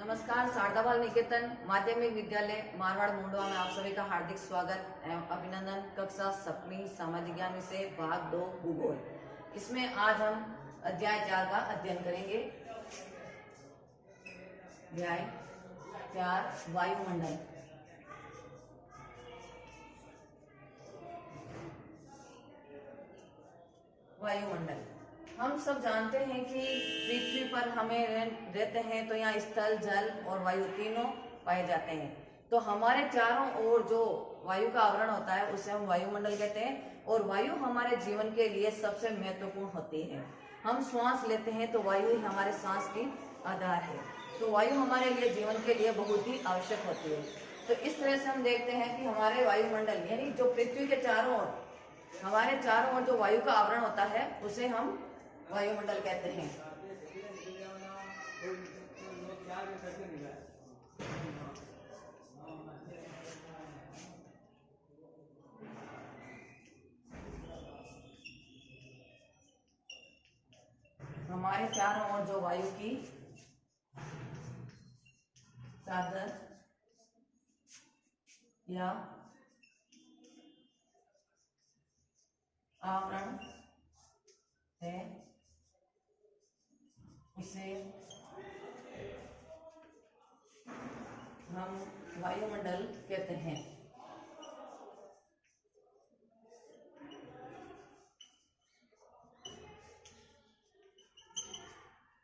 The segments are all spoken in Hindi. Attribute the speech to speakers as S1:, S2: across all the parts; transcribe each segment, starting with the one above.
S1: नमस्कार। शारदाबाल निकेतन माध्यमिक विद्यालय मारवाड़ मुंडवा में आप सभी का हार्दिक स्वागत एवं अभिनंदन। कक्षा 7वीं सामाजिक ज्ञान विषय भाग 2 भूगोल। इसमें आज हम अध्याय 4 का अध्ययन करेंगे। अध्याय 4 वायुमंडल। वायुमंडल हम सब जानते हैं कि पृथ्वी पर हमें रहते हैं तो यहाँ स्थल, जल और वायु तीनों पाए जाते हैं। तो हमारे चारों ओर जो वायु का आवरण होता है उसे हम वायुमंडल कहते हैं। और वायु हमारे जीवन के लिए सबसे महत्वपूर्ण होती है। हम श्वास लेते हैं तो वायु ही हमारे सांस की आधार है। तो वायु हमारे लिए जीवन के लिए बहुत ही आवश्यक होती है। तो इस तरह से हम देखते हैं कि हमारे वायुमंडल यानी जो पृथ्वी के चारों ओर हमारे चारों ओर जो वायु का आवरण होता है उसे हम वायुमंडल कहते हैं। हमारे चारों ओर जो वायु की चादर या आवरण है उसे हम वायुमंडल कहते हैं।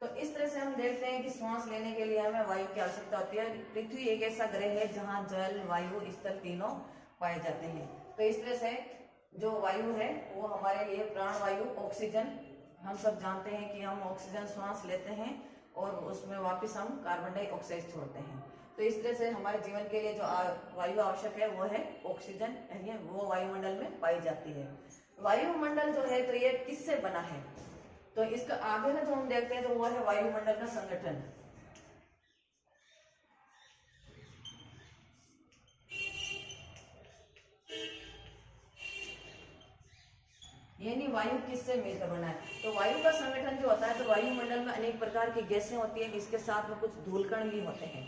S1: तो इस तरह से हम देखते हैं कि श्वास लेने के लिए हमें वायु की आवश्यकता होती है। पृथ्वी एक ऐसा ग्रह है जहां जल, वायु, स्थल तीनों पाए जाते हैं। तो इस तरह से जो वायु है वो हमारे लिए प्राणवायु, ऑक्सीजन, हम सब जानते हैं कि हम ऑक्सीजन श्वास लेते हैं और उसमें वापस हम कार्बन डाइऑक्साइड छोड़ते हैं। तो इस तरह से हमारे जीवन के लिए जो वायु आवश्यक है वो है ऑक्सीजन, यानी वो वायुमंडल में पाई जाती है। वायुमंडल जो है तो ये किससे बना है? तो इसका आगे का जो हम देखते हैं तो वो है वायुमंडल का संगठन। यानी वायु किससे मिलकर बना है? तो वायु का संगठन जो होता है तो वायुमंडल में अनेक प्रकार की गैसें होती है, इसके साथ में कुछ धूलकण भी होते हैं,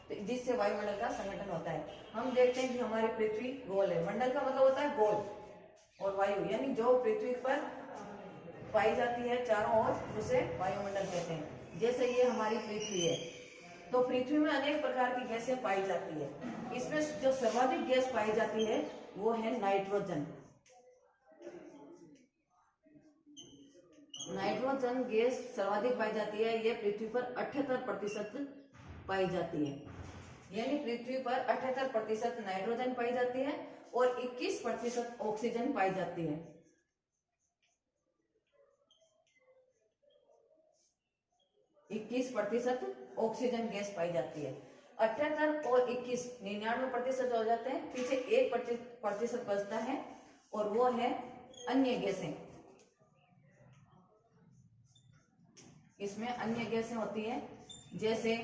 S1: तो जिससे वायुमंडल का संगठन होता है। हम देखते हैं कि हमारी पृथ्वी गोल है। मंडल का मतलब होता है गोल, और वायु यानी जो पृथ्वी पर पाई जाती है चारों ओर उसे वायुमंडल कहते हैं। जैसे ये हमारी पृथ्वी है तो पृथ्वी में अनेक प्रकार की गैसें पाई जाती है। इसमें जो सर्वाधिक गैस पाई जाती है वो है नाइट्रोजन। नाइट्रोजन गैस सर्वाधिक पाई जाती है। ये पृथ्वी पर 78% पाई जाती है। यानी पृथ्वी पर 78% नाइट्रोजन पाई जाती है और 21% ऑक्सीजन पाई जाती है। 21% ऑक्सीजन गैस पाई जाती है। 78 और 21 99% हो जाते हैं। पीछे 1% बचता है और वो है अन्य गैसें। इसमें अन्य गैसें होती है जैसे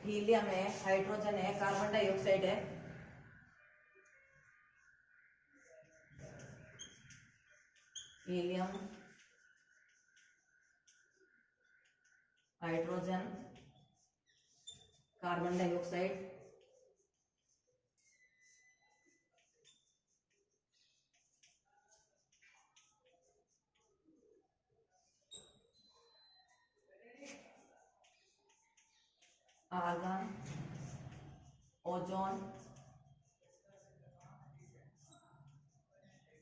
S1: हीलियम है, हाइड्रोजन है, कार्बन डाइऑक्साइड है। Helium, hydrogen, carbon dioxide, argon, ozone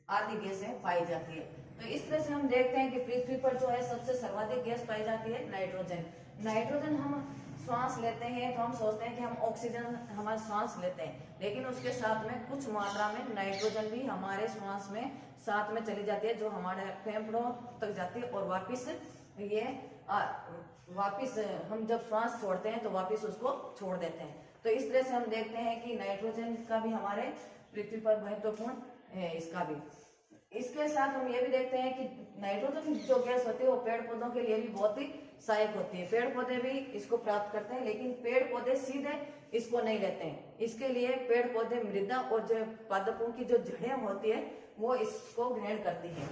S1: आदि गैसें पाई जाती है। तो इस तरह से हम देखते हैं कि पृथ्वी पर जो है सबसे सर्वाधिक गैस पाई जाती है नाइट्रोजन। नाइट्रोजन हम श्वास लेते हैं तो हम सोचते हैं कि हम ऑक्सीजन हमारे श्वास लेते हैं, लेकिन उसके साथ में कुछ मात्रा में नाइट्रोजन भी हमारे श्वास में साथ में चली जाती है, जो हमारे फेफड़ों तक जाती है और वापिस हम जब श्वास छोड़ते हैं तो वापिस उसको छोड़ देते हैं। तो इस तरह से हम देखते हैं कि नाइट्रोजन का भी हमारे पृथ्वी पर महत्वपूर्ण है इसका भी। इसके साथ हम ये भी देखते हैं कि नाइट्रोजन जो गैस होती है वो पेड़ पौधों के लिए भी बहुत ही सहायक होती है। पेड़ पौधे भी इसको प्राप्त करते हैं, लेकिन पेड़ पौधे सीधे इसको नहीं लेते हैं। इसके लिए पेड़ पौधे मृदा और जो पादपों की जो जड़ें होती है वो इसको ग्रहण करती है।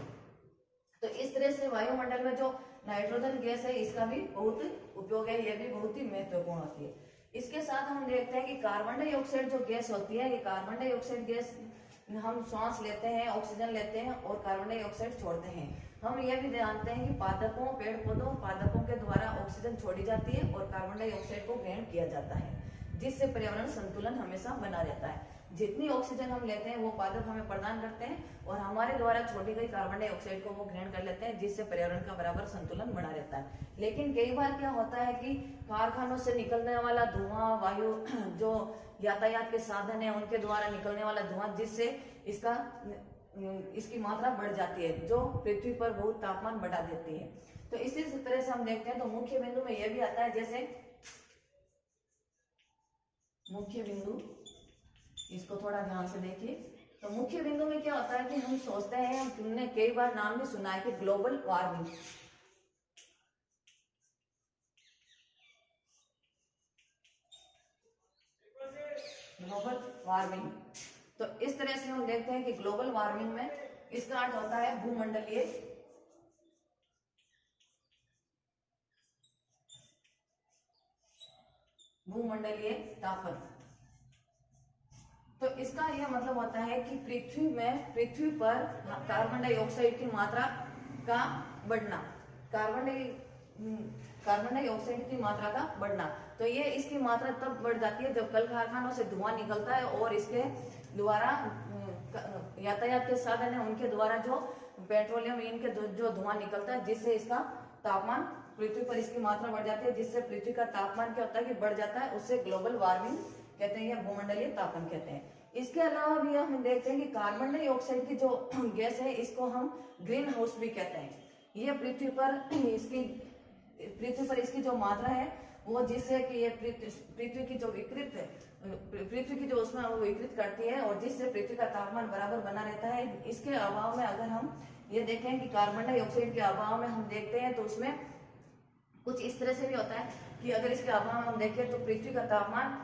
S1: तो इस तरह से वायुमंडल में जो नाइट्रोजन गैस है, इसका भी बहुत उपयोग है, ये भी बहुत ही महत्वपूर्ण होती है। इसके साथ हम देखते हैं कि कार्बन डाइऑक्साइड जो गैस होती है, ये कार्बन डाइऑक्साइड गैस हम सांस लेते हैं, ऑक्सीजन लेते हैं और कार्बन डाइऑक्साइड छोड़ते हैं। हम यह भी जानते हैं कि पादपों, पेड़ पौधों, पादपों के द्वारा ऑक्सीजन छोड़ी जाती है और कार्बन डाइऑक्साइड को ग्रहण किया जाता है, जिससे पर्यावरण संतुलन हमेशा बना रहता है। जितनी ऑक्सीजन हम लेते हैं वो पादप हमें प्रदान करते हैं और हमारे द्वारा छोड़ी गई कार्बन डाइऑक्साइड को वो ग्रहण कर लेते हैं, जिससे पर्यावरण का बराबर संतुलन बना रहता है। लेकिन कई बार क्या होता है कि कारखानों से निकलने वाला धुआं, वायु, जो यातायात के साधन है उनके द्वारा निकलने वाला धुआं, जिससे इसकी मात्रा बढ़ जाती है, जो पृथ्वी पर बहुत तापमान बढ़ा देती है। तो इसी तरह से हम देखते हैं तो मुख्य बिंदु में यह भी आता है, जैसे मुख्य बिंदु, इसको थोड़ा ध्यान से देखिए। तो मुख्य बिंदु में क्या होता है कि हम सोचते हैं, हमने कई बार नाम भी सुना है कि ग्लोबल वार्मिंग। ग्लोबल वार्मिंग, तो इस तरह से हम देखते हैं कि ग्लोबल वार्मिंग में इसका अर्थ होता है भूमंडलीय तापन। तो इसका यह मतलब होता है कि पृथ्वी पर कार्बन डाइऑक्साइड की मात्रा का बढ़ना, कार्बन डाइऑक्साइड की मात्रा का बढ़ना। तो ये इसकी मात्रा तब बढ़ जाती है जब कल कारखानों से धुआं निकलता है और इसके द्वारा यातायात के साधन है उनके द्वारा जो पेट्रोलियम इनके जो धुआं निकलता है, जिससे इसका तापमान पृथ्वी पर इसकी मात्रा बढ़ जाती है, जिससे पृथ्वी का तापमान क्या होता है कि बढ़ जाता है, उससे ग्लोबल वार्मिंग कहते हैं या भूमंडलीय तापन कहते हैं। इसके अलावा भी हम देखते हैं कि कार्बन डाइऑक्साइड की जो गैस है इसको हम ग्रीन हाउस भी कहते हैं। ये पृथ्वी पर इसकी जो मात्रा है वो, जिससे कि ये पृथ्वी की जो उसमें वो विकृत करती है और जिससे पृथ्वी का तापमान बराबर बना रहता है। इसके अभाव में अगर हम ये देखें कि कार्बन डाइऑक्साइड के अभाव में हम देखते हैं तो उसमें कुछ इस तरह से भी होता है कि अगर इसके अभाव में हम देखें तो पृथ्वी का तापमान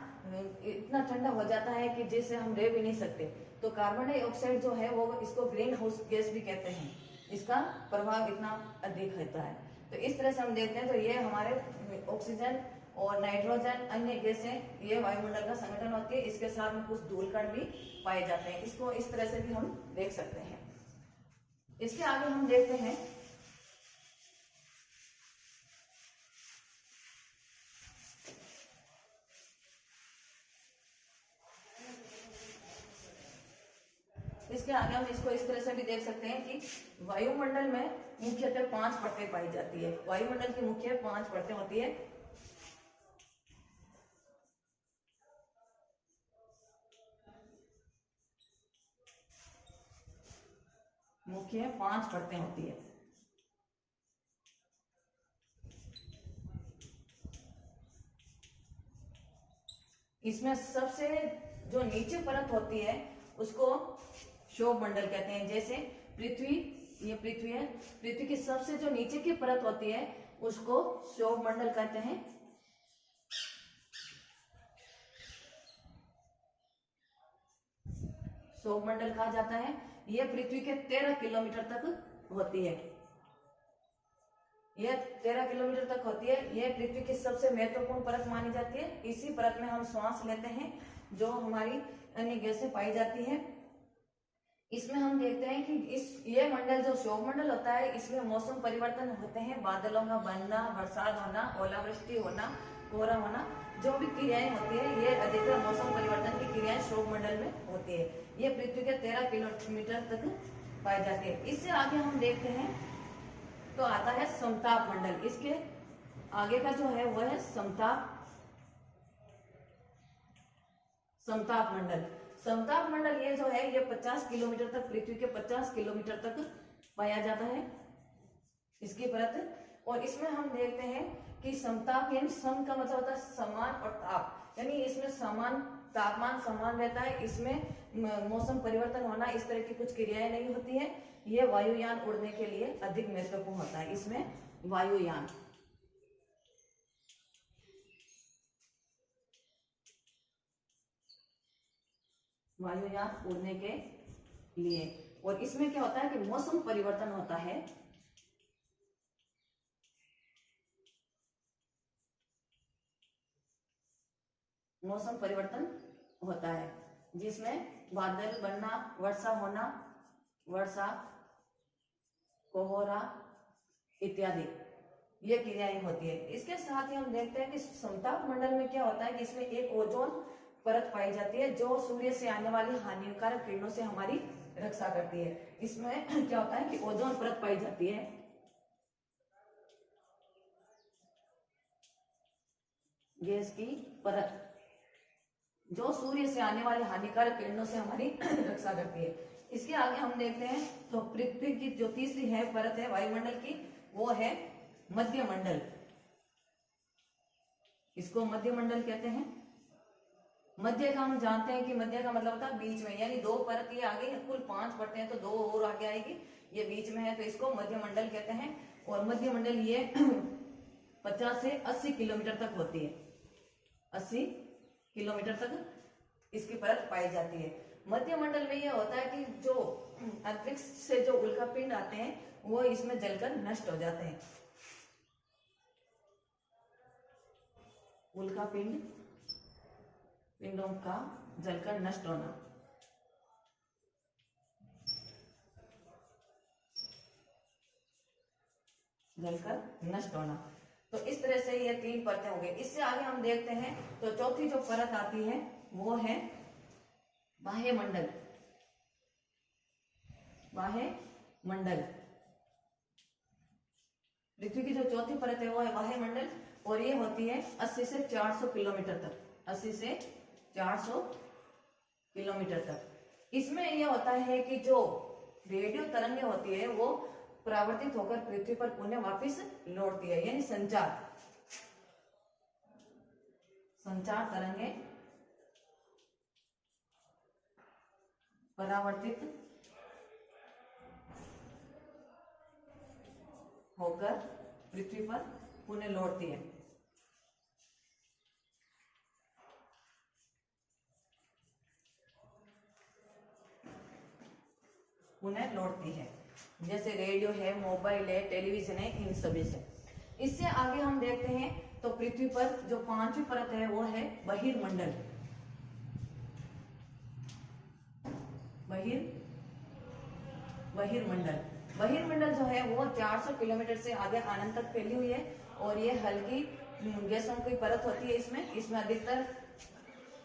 S1: इतना ठंडा हो जाता है कि जिससे हम रह भी नहीं सकते। तो कार्बन डाइऑक्साइड जो है वो, इसको ग्रीन हाउस गैस भी कहते हैं, इसका प्रभाव इतना अधिक होता है। तो इस तरह से हम देखते हैं तो ये हमारे ऑक्सीजन और नाइट्रोजन अन्य गैसें ये वायुमंडल का संगठन होती है। इसके साथ में कुछ धूलकण भी पाए जाते हैं, इसको इस तरह से भी हम देख सकते हैं। इसके आगे हम देखते हैं हम इसको इस तरह से भी देख सकते हैं कि वायुमंडल में मुख्यतः 5 परतें पाई जाती है। वायुमंडल की मुख्य 5 परतें होती है। मुख्य 5 परतें होती है। इसमें सबसे जो नीचे परत होती है उसको क्षोभ मंडल कहते हैं। जैसे पृथ्वी, ये पृथ्वी है, पृथ्वी की सबसे जो नीचे की परत होती है उसको क्षोभ मंडल कहते हैं। क्षोभ मंडल कहा जाता है। यह पृथ्वी के 13 किलोमीटर तक होती है। यह 13 किलोमीटर तक होती है। यह पृथ्वी की सबसे महत्वपूर्ण परत मानी जाती है। इसी परत में हम श्वास लेते हैं, जो हमारी अन्य गैसें पाई जाती है। इसमें हम देखते हैं कि ये मंडल जो क्षोभ मंडल होता है, इसमें मौसम परिवर्तन होते हैं, बादलों का बनना, बरसात होना, ओलावृष्टि होना, कोहरा होना, जो भी क्रियाएं होती है ये अधिकतर मौसम परिवर्तन की क्रियाएं क्षोभ मंडल में होती है। ये पृथ्वी के 13 किलोमीटर तक पाई जाती है। इससे आगे हम देखते हैं तो आता है समताप मंडल। इसके आगे का जो है वह है समताप मंडल। समताप मंडल ये जो है ये 50 किलोमीटर तक, पृथ्वी के 50 किलोमीटर तक पाया जाता है इसकी परत। और इसमें हम देखते हैं कि समताप यानी सम का मतलब होता है समान और ताप, यानी इसमें समान तापमान समान रहता है। इसमें मौसम परिवर्तन होना, इस तरह की कुछ क्रियाएं नहीं होती है। ये वायुयान उड़ने के लिए अधिक महत्वपूर्ण होता है। इसमें वायुयान उड़ने के लिए। और इसमें क्या होता है कि मौसम परिवर्तन होता है। मौसम परिवर्तन होता है, जिसमें बादल बनना, वर्षा होना, वर्षा, कोहरा इत्यादि ये क्रियाएं होती है। इसके साथ ही हम देखते हैं कि समताप मंडल में क्या होता है कि इसमें एक ओजोन परत पाई जाती है जो सूर्य से आने वाली हानिकारक किरणों से हमारी रक्षा करती है। इसमें क्या होता है कि ओजोन परत पाई जाती है गैस की परत जो सूर्य से आने वाली हानिकारक किरणों से हमारी रक्षा करती है। इसके आगे हम देखते हैं तो पृथ्वी की जो तीसरी है परत है वायुमंडल की, वो है मध्य मंडल। इसको मध्य मंडल कहते हैं। मध्य का हम जानते हैं कि मध्य का मतलब होता है बीच में, यानी दो परत ये आगे, कुल 5 परतें हैं तो 2 और आगे आएगी, ये बीच में है तो इसको मध्य मंडल कहते हैं। और मध्य मंडल ये 50 से 80 किलोमीटर तक होती है, 80 किलोमीटर तक इसकी परत पाई जाती है। मध्य मंडल में यह होता है कि जो अंतरिक्ष से जो उल्कापिंड आते हैं वो इसमें जलकर नष्ट हो जाते हैं। उल्कापिंड, पिंडों का जलकर नष्ट होना। जलकर नष्ट होना। तो इस तरह से ये 3 परतें हो गई। इससे आगे हम देखते हैं तो चौथी जो परत आती है वो है बाह्य मंडल। बाह्य मंडल, पृथ्वी की जो चौथी परत है वो है बाह्य मंडल और ये होती है 80 से 400 किलोमीटर तक, 80 से 400 किलोमीटर तक। इसमें यह होता है कि जो रेडियो तरंगें होती है वो परावर्तित होकर पृथ्वी पर पुनः वापस लौटती है, यानी संचार तरंगें परावर्तित होकर पृथ्वी पर पुनः लौटती है। पुनः लौटती है, जैसे रेडियो है, मोबाइल है, टेलीविजन है, इन सभी से। इससे आगे हम देखते हैं तो पृथ्वी पर जो 5वीं परत है वो है बहिर्मंडल। बहिर्मंडल जो है वो 400 किलोमीटर से आगे आनंद तक फैली हुई है और ये हल्की गैसों की परत होती है। इसमें अधिकतर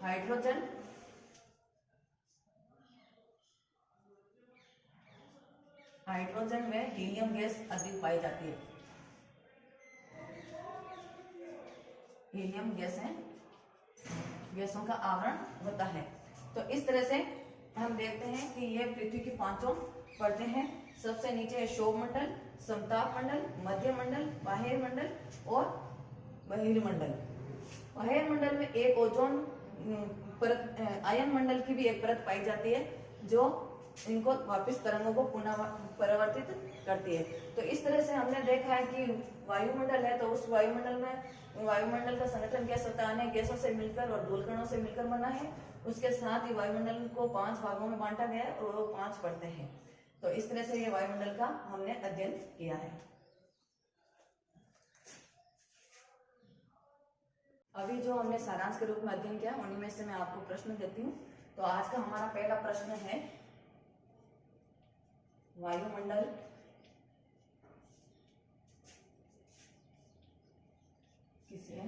S1: हाइड्रोजन व हीलियम गैस अधिक पाई जाती है। हीलियम गैसों का आवरण होता है। तो इस तरह से हम देखते हैं कि ये पृथ्वी की 5 परतें हैं। सबसे नीचे है क्षोभ मंडल, समताप मंडल, मध्य मंडल, बाह्य मंडल और बहिर्मंडल। बाह्य मंडल में एक ओजोन परत, आयन मंडल की भी एक परत पाई जाती है जो इनको वापस तरंगों को पुनः परावर्तित करती है। तो इस तरह से हमने देखा है कि वायुमंडल है तो उस वायुमंडल का संगठन कैसे होता है, अनेक गैसों से मिलकर और धूलकणों से मिलकर बना है। उसके साथ ही वायुमंडल को 5 भागों में बांटा गया है और वो 5 परतें हैं। तो इस तरह से ये वायुमंडल का हमने अध्ययन किया है। अभी जो हमने सारांश के रूप में अध्ययन किया उन्हीं में से मैं आपको प्रश्न देती हूँ। तो आज का हमारा पहला प्रश्न है, वायुमंडल किसे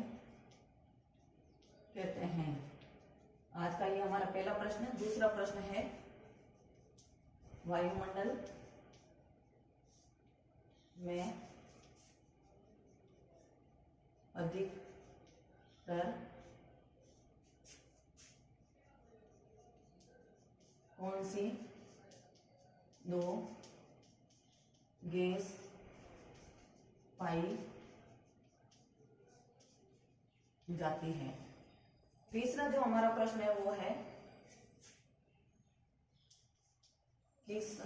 S1: कहते हैं? आज का ये हमारा पहला प्रश्न है। दूसरा प्रश्न है, वायुमंडल में अधिकतर कौन सी 2 गैस पाई जाती है? तीसरा जो हमारा प्रश्न है वो है, किस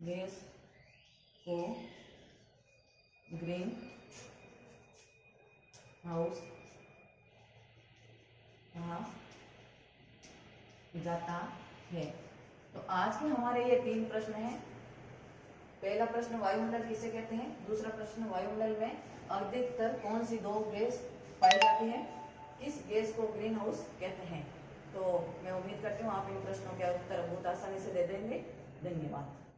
S1: गैस को ग्रीन हाउस कहा जाता है? तो आज के हमारे ये 3 प्रश्न हैं। पहला प्रश्न, वायुमंडल किसे कहते हैं? दूसरा प्रश्न, वायुमंडल में अधिकतर कौन सी 2 गैस पाई जाती है? गैस को ग्रीन हाउस कहते हैं। तो मैं उम्मीद करती हूँ आप इन प्रश्नों के उत्तर बहुत आसानी से दे देंगे। धन्यवाद।